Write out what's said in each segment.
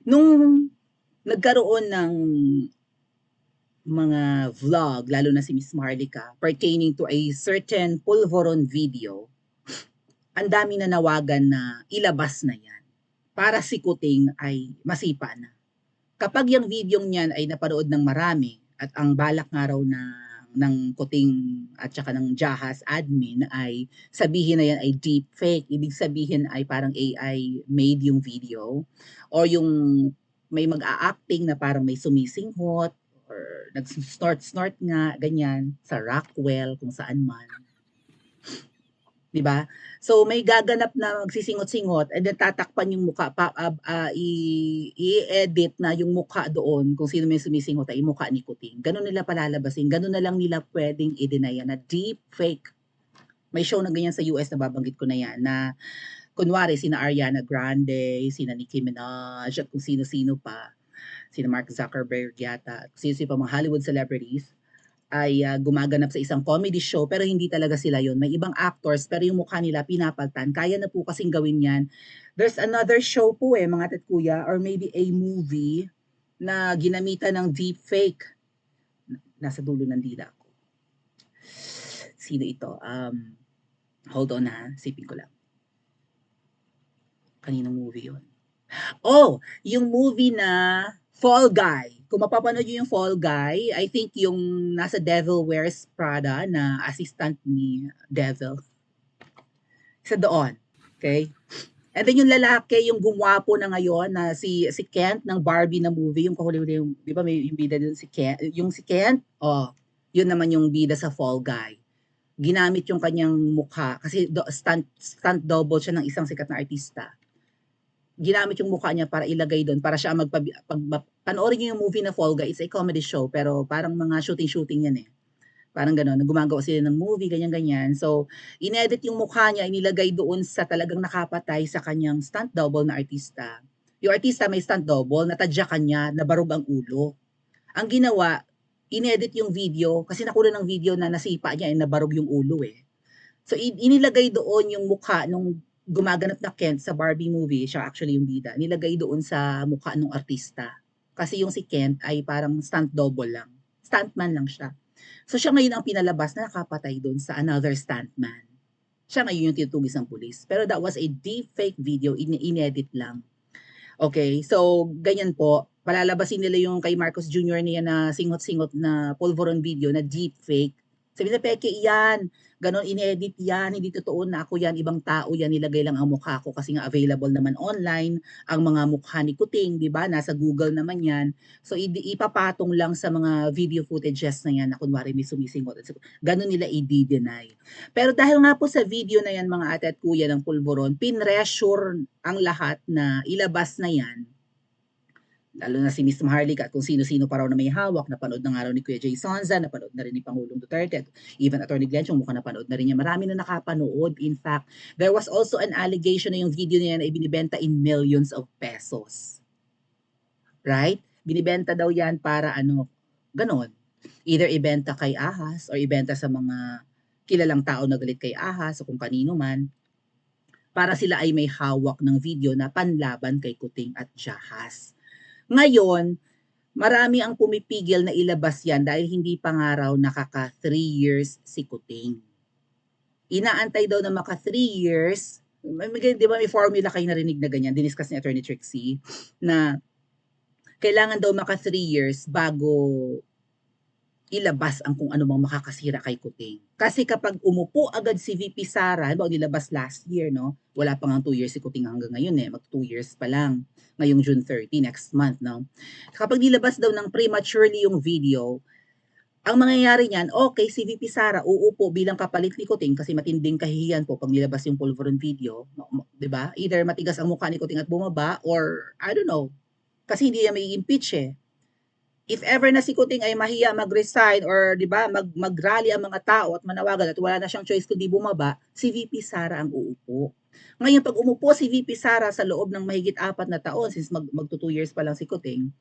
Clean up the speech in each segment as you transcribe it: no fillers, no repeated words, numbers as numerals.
Nung nagkaroon ng mga vlog, lalo na si Miss Marlica, pertaining to a certain pulveron video, ang dami na nawagan na ilabas na yan para si Kuting ay masipa na. Kapag yung video niyan ay napanood ng marami at ang balak nga raw ng Kuting at saka ng Jahas admin ay sabihin na yan ay deep fake, ibig sabihin ay parang AI made yung video or yung may mag-a-acting na parang may sumisinghot or nag-snort-snort nga, ganyan, sa Rockwell, kung saan man. 'Di ba? So may gaganap na magsisingot-singot and then tatakpan yung mukha i-edit na yung mukha doon kung sino may sumisingot ay mukha ni Kuting. Ganun nila palalabasin, ganun na lang nila pwedeng i-deny na deep fake. May show na ganyan sa US na babanggit ko na yan na kunwari sina Ariana Grande, sina Nicki Minaj at kung sino-sino pa, sina Mark Zuckerberg yata, kung sino-sino pa mga Hollywood celebrities ay gumaganap sa isang comedy show pero hindi talaga sila yon. May ibang actors pero yung mukha nila pinapaltan. Kaya na po kasing gawin yan. There's another show po mga tatkuya, or maybe a movie na ginamitan ng deep fake. Nasa dulo ng dila ko. Sino ito? Hold on sipin ko lang. Kaninong movie yon? Oh, yung movie na Fall Guy. Kung mapapanood nyo yung Fall Guy, I think yung nasa Devil Wears Prada na assistant ni Devil. Isa doon. Okay? And then yung lalaki, yung gumwapo na ngayon na si Kent ng Barbie na movie, yung kahuli yung, di ba may yung bida dun si Kent, yung si Kent, yun naman yung bida sa Fall Guy. Ginamit yung kanyang mukha kasi stunt double siya ng isang sikat na artista. Ginamit yung mukha niya para ilagay doon, para siya panoorin niyo yung movie na Fall Guy, it's a comedy show, pero parang mga shooting yan Parang gano'n, gumagawa sila ng movie, ganyan-ganyan. So, inedit yung mukha niya, inilagay doon sa talagang nakapatay sa kanyang stunt double na artista. Yung artista may stunt double, natadyakan niya, nabarog ang ulo. Ang ginawa, inedit yung video, kasi nakuha ng video na nasipa niya, nabarog yung ulo So, inilagay doon yung mukha nung gumaganap na Kent sa Barbie movie, siya actually yung bida, nilagay doon sa mukha ng artista. Kasi yung si Kent ay parang stunt double lang. Stuntman lang siya. So siya ngayon ang pinalabas na nakapatay doon sa another stuntman. Siya ngayon yung tinutugis ng pulis. Pero that was a deep fake video, inedit lang. Okay, so ganyan po. Palalabasin nila yung kay Marcos Jr. niya na singot-singot na pulveron video na deep fake. Sabi na peke yan, ganon inedit yan, hindi totoo na ako yan, ibang tao yan, nilagay lang ang mukha ko kasi nga available naman online ang mga mukha ni Kuting, di ba? Nasa Google naman yan. So ipapatong lang sa mga video footages na yan na kunwari may sumisingot. Ganon nila i-deny. Pero dahil nga po sa video na yan mga ate at kuya ng pulveron, pinressure ang lahat na ilabas na yan, lalo na si Miss Maharlika at kung sino-sino pa raw na may hawak, napanood na nga raw ni Kuya Jay Sonza, napanood na rin ni Pangulong Duterte, at even Atty. Glenn, yung mukhang napanood na rin niya. Marami na nakapanood. In fact, there was also an allegation na yung video niya na ibinibenta in millions of pesos. Right? Binibenta daw yan para ganon. Either ibenta kay Ahas or ibenta sa mga kilalang tao na galit kay Ahas o kung kanino man, para sila ay may hawak ng video na panlaban kay Kuting at Jahas. Ngayon, marami ang pumipigil na ilabas yan dahil hindi pa nga raw nakaka 3 years si Kuting. Inaantay daw na maka 3 years, di ba may formula kayo narinig na ganyan, diniscuss ni Attorney Trixie, na kailangan daw maka 3 years bago ilabas ang kung ano mang makakasira kay Kuting. Kasi kapag umupo agad si VP Sara, halimbawa nilabas last year, no? Wala pa nga 2 years si Kuting hanggang ngayon mag 2 years pa lang. Ngayong June 30, next month, no? Kapag nilabas daw ng prematurely yung video, ang mangyayari niyan, okay, si VP Sara uupo bilang kapalit ni Kuting kasi matinding kahihiyan po pag nilabas yung pulveron video, 'di ba? Either matigas ang mukha ni Kuting at bumaba or I don't know. Kasi hindi niya may impeach If ever na si Kuting ay mahiya mag-resign or 'di ba, mag-rally ang mga tao at manawagan at wala na siyang choice kundi bumaba, si VP Sara ang uupo. Ngayon pag umupo si VP Sara sa loob ng mahigit 4 na taon, since magto 2 years pa lang si Kuting,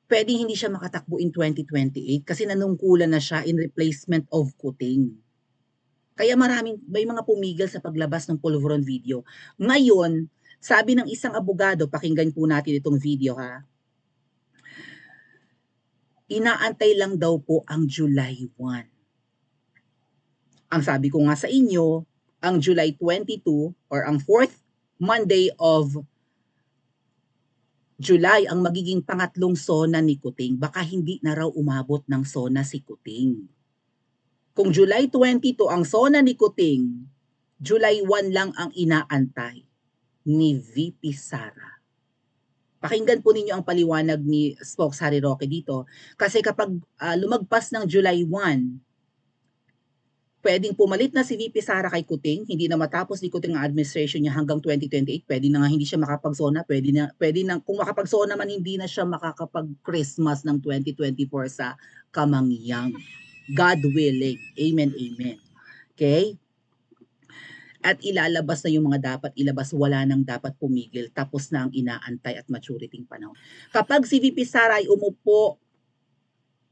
pwedeng hindi siya makatakbo in 2028 kasi nanungkulan na siya in replacement of Kuting. Kaya may mga pumigil sa paglabas ng pulveron video. Ngayon, Sabi ng isang abogado, pakinggan po natin itong video ha. Inaantay lang daw po ang July 1. Ang sabi ko nga sa inyo, ang July 22 or ang 4th Monday of July ang magiging pangatlong SONA ni Kuting. Baka hindi na raw umabot ng SONA si Kuting. Kung July 22 ang SONA ni Kuting, July 1 lang ang inaantay ni VP Sara. Pakinggan po ninyo ang paliwanag ni Spokes Harry Roque dito. Kasi kapag lumagpas ng July 1, pwedeng pumalit na si VP Sara kay Kuting, hindi na matapos ni Kuting ang administration niya hanggang 2028, pwede na nga hindi siya makapag-SONA, pwede na, kung makapag-SONA man, hindi na siya makakapag-Christmas ng 2024 sa Kamangyang. God willing. Amen, amen. Okay? At ilalabas na yung mga dapat ilabas, wala nang dapat pumigil, tapos na ang inaantay at maturiting panahon. Kapag si VP Sara ay umupo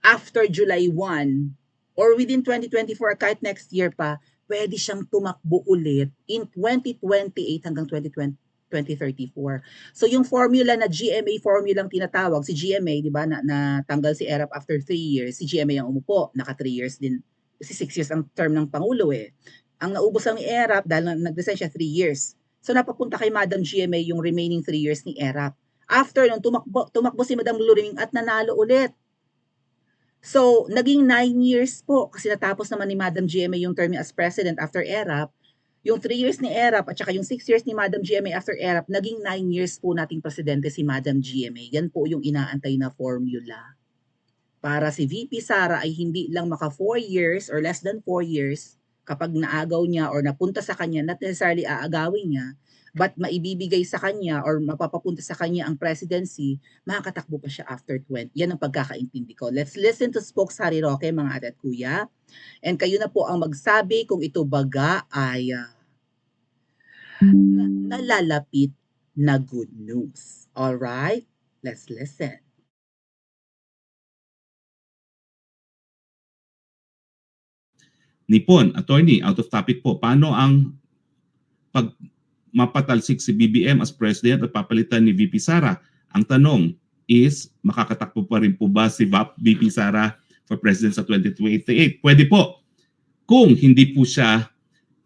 after July 1, or within 2024, kahit next year pa, pwede siyang tumakbo ulit in 2028 hanggang 2034. So yung formula na GMA formula ang tinatawag, si GMA, di ba, na tanggal si ERAP after 3 years, si GMA ang umupo, naka 3 years din, kasi 6 years ang term ng Pangulo eh. Ang naubos lang ni ERAP dahil nag-resign siya 3 years. So napapunta kay Madam GMA yung remaining 3 years ni ERAP. After nun, tumakbo si Madam Luring at nanalo ulit. So, naging 9 years po kasi natapos naman ni Madam GMA yung term as president after ERAP. Yung 3 years ni ERAP at saka yung 6 years ni Madam GMA after ERAP, naging 9 years po nating presidente si Madam GMA. Yan po yung inaantay na formula. Para si VP Sara ay hindi lang maka 4 years or less than 4 years kapag naagaw niya or napunta sa kanya, not necessarily aagawin niya, but maibibigay sa kanya or mapapapunta sa kanya ang presidency, makakatakbo pa siya after 20. Yan ang pagkakaintindi ko. Let's listen to Spokes Harry Roque, mga ate at kuya. And kayo na po ang magsabi kung ito baga ay nalalapit na good news. Alright? Let's listen. Nipon, attorney, out of topic po, paano ang pag mapatalsik si BBM as president at papalitan ni VP Sara? Ang tanong is, makakatakbo pa rin po ba si VP Sara for president sa 2028? Pwede po, kung hindi po siya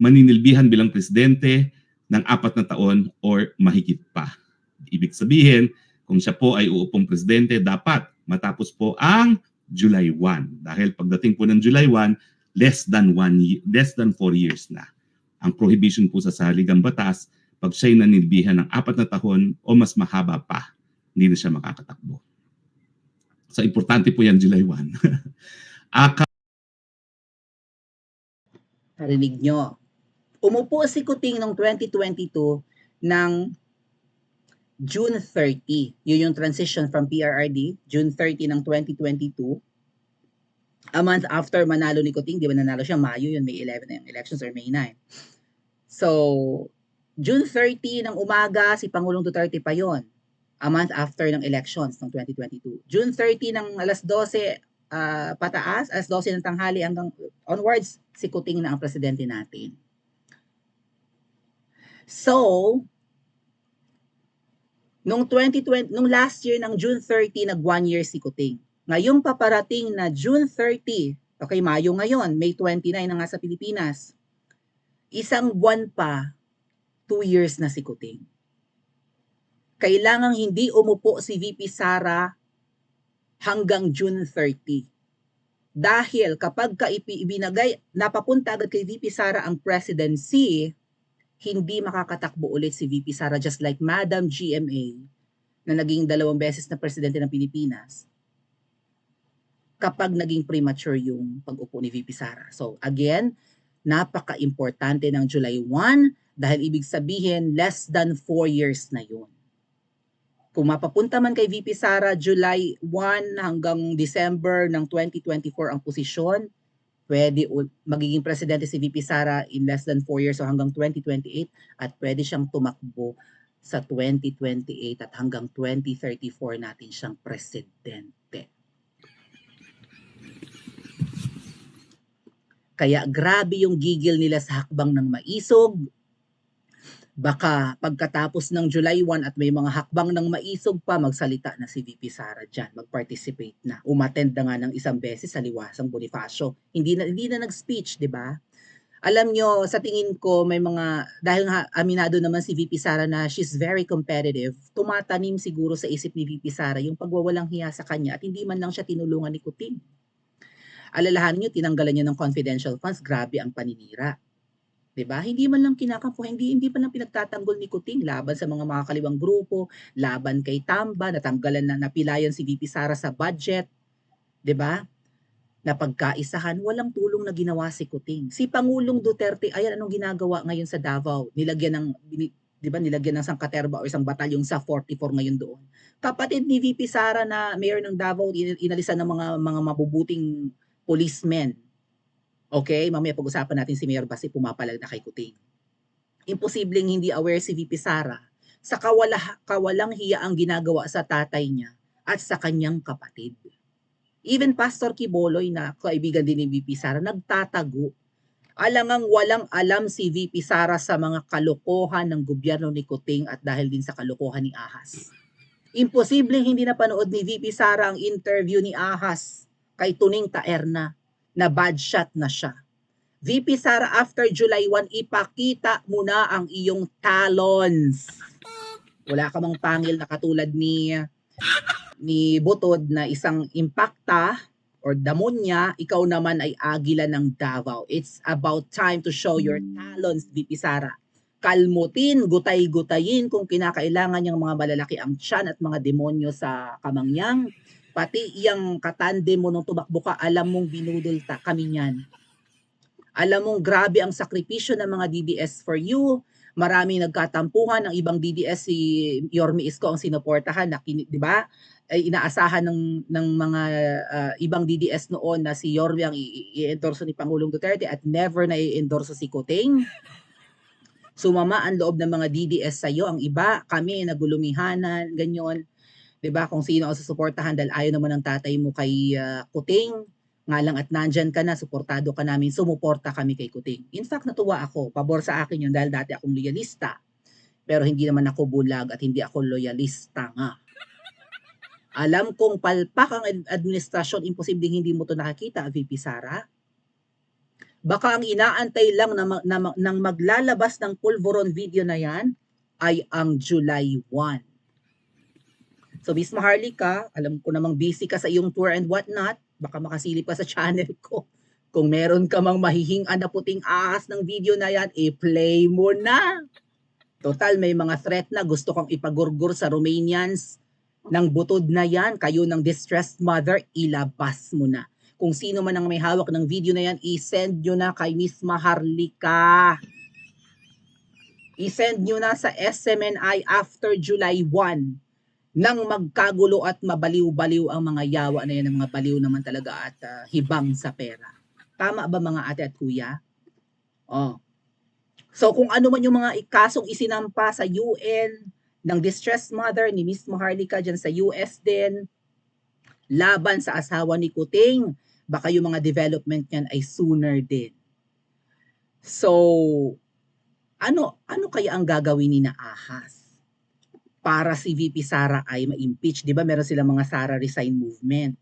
maninilbihan bilang presidente ng 4 na taon or mahigit pa. Ibig sabihin, kung siya po ay uupong presidente, dapat matapos po ang July 1. Dahil pagdating po ng July 1, less than 4 years na. Ang prohibition po sa saligang batas, pag siya'y nanilbihan ng 4 na taon o mas mahaba pa, hindi na siya makakatakbo. So, importante po yan July 1. Narinig nyo. Umupo si Kuting noong 2022 ng June 30. Yun yung transition from PRRD, June 30 ng 2022. A month after manalo ni Kuting, di ba nanalo siya Mayo yun, May 11 na yung elections or May 9. So, June 30 ng umaga, si Pangulong Duterte pa yon. A month after ng elections ng 2022. June 30 ng alas 12 pataas, alas 12 ng tanghali hanggang onwards, si Kuting na ang presidente natin. So, nung last year ng June 30, nag 1 year si Kuting. Ngayong paparating na June 30, okay, Mayo ngayon, May 29 na nga sa Pilipinas. Isang buwan pa, 2 years na si Kuting. Kailangang hindi umupo si VP Sara hanggang June 30. Dahil kapag ibinagay, napapunta agad kay VP Sara ang presidency, hindi makakatakbo ulit si VP Sara, just like Madam GMA na naging 2 beses na presidente ng Pilipinas kapag naging premature yung pag-upo ni VP Sara. So again, napaka-importante ng July 1 dahil ibig sabihin less than 4 years na yun. Kung mapapunta man kay VP Sara July 1 hanggang December ng 2024 ang posisyon, pwede magiging presidente si VP Sara in less than 4 years o hanggang 2028 at pwede siyang tumakbo sa 2028 at hanggang 2034 natin siyang presidente. Kaya grabe yung gigil nila sa hakbang ng maisog. Baka pagkatapos ng July 1 at may mga hakbang ng maisog pa, magsalita na si VP Sara dyan, mag-participate na. Umattend na nga ng isang beses sa Liwasang Bonifacio. Hindi na nag-speech, di ba? Alam nyo, sa tingin ko, may mga, dahil nga aminado naman si VP Sara na she's very competitive, tumatanim siguro sa isip ni VP Sara yung pagwawalang hiya sa kanya at hindi man lang siya tinulungan ni Kuting. Alalahanin nyo, tinanggalan niya ng confidential funds, grabe ang paninira. 'Di ba? Hindi man lang kinakampuhan, hindi pa lang pinagtatanggol ni Kuting laban sa mga makakaliwang grupo, laban kay Tamba, natanggalan na napilayan si VP Sara sa budget, 'di ba? Napagkaisahan, walang tulong na ginawa si Kuting. Si Pangulong Duterte, ayan anong ginagawa ngayon sa Davao? Nilagyan ng 'di ba nilagyan ng sangkaterba o isang batalyong sa 44 ngayon doon. Kapatid ni VP Sara na mayor ng Davao, inalisan ng mga mabubuting policemen. Okay, mamaya pag-usapan natin si Mayor Basi pumapalag na kay Kuting. Imposibleng hindi aware si VP Sara sa kawalang hiya ang ginagawa sa tatay niya at sa kanyang kapatid. Even Pastor Kiboloy na kaibigan din ni VP Sara nagtatago. Alangang walang alam si VP Sara sa mga kalokohan ng gobyerno ni Kuting at dahil din sa kalokohan ni Ahas. Imposibleng hindi napanood ni VP Sara ang interview ni Ahas kay Tuning Taerna na bad shot na siya. VP Sara, after July 1, ipakita mo na ang iyong talons. Wala ka mang pangil na katulad ni Butod na isang impacta or damonya, ikaw naman ay agila ng Davao. It's about time to show your talons, VP Sara. Kalmutin, gutay-gutayin kung kinakailangan niyang mga malalaki ang tiyan at mga demonyo sa kamangyang. Pati iyang katande mo nung tumakbo ka, alam mong binudol kami niyan. Alam mong grabe ang sakripisyo ng mga DDS for you. Maraming nagkatampuhan ng ibang DDS, si Yorme Isko ang sinuportahan, di ba? Ay inaasahan ng mga ibang DDS noon na si Yorme ang i-endorso ni Pangulong Duterte at never na i-endorso si Kuting. Sumama ang loob ng mga DDS sa iyo, ang iba, kami nagulumihanan, ganyan. 'Di ba? Kung sino ang susuportahan dahil ayaw naman ng tatay mo kay Kuting, nga lang at nandyan ka na, suportado ka namin, sumuporta kami kay Kuting. In fact, natuwa ako, pabor sa akin yun dahil dati akong loyalista. Pero hindi naman ako bulag at hindi ako loyalista nga. Alam kong palpak ang administrasyon, imposibleng hindi mo to nakakita, VP Sara. Baka ang inaantay lang nang maglalabas ng pulveron video na yan ay ang July 1. So Miss Maharlika, alam ko namang busy ka sa iyong tour and whatnot, baka makasilip ka sa channel ko. Kung meron ka mang mahihingan na puting ahas ng video na yan, i-play mo na. Total, may mga threat na gusto kang ipagurgur sa Romanians ng butod na yan. Kayo ng distressed mother, ilabas mo na. Kung sino man ang may hawak ng video na yan, i-send nyo na kay Miss Maharlika. I-send nyo na sa SMNI after July 1. Nang magkagulo at mabaliw-baliw ang mga yawa na yan, ang mga baliw naman talaga at hibang sa pera. Tama ba mga ate at kuya? Oh. So kung ano man yung mga ikasong isinampa sa UN ng distressed mother ni Miss Maharlika dyan sa US din, laban sa asawa ni Kuting, baka yung mga development niyan ay sooner din. So, ano kaya ang gagawin ni na Ahas para si VP Sara ay ma-impeach? Di ba meron silang mga Sara resign movement.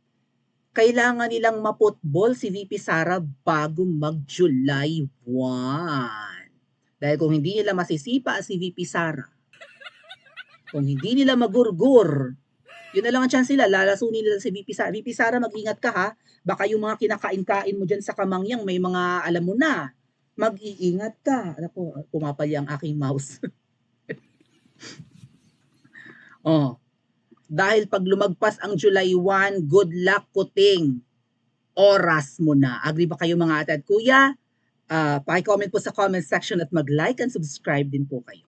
Kailangan nilang maputbol si VP Sara bago mag-July 1. Dahil kung hindi nila masisipa si VP Sara, kung hindi nila magurgur, yun na lang ang chance nila, lalasunin nila si VP Sara. VP Sara, mag-ingat ka ha. Baka yung mga kinakain-kain mo dyan sa kamangyang, may mga alam mo na. Mag-iingat ka. Alam ko, pumapali ang aking mouse. Oh. Dahil pag lumagpas ang July 1, good luck Kuting. Oras mo na. Agree ba kayo mga ate at kuya? Paki-comment po sa comment section at mag-like and subscribe din po kayo.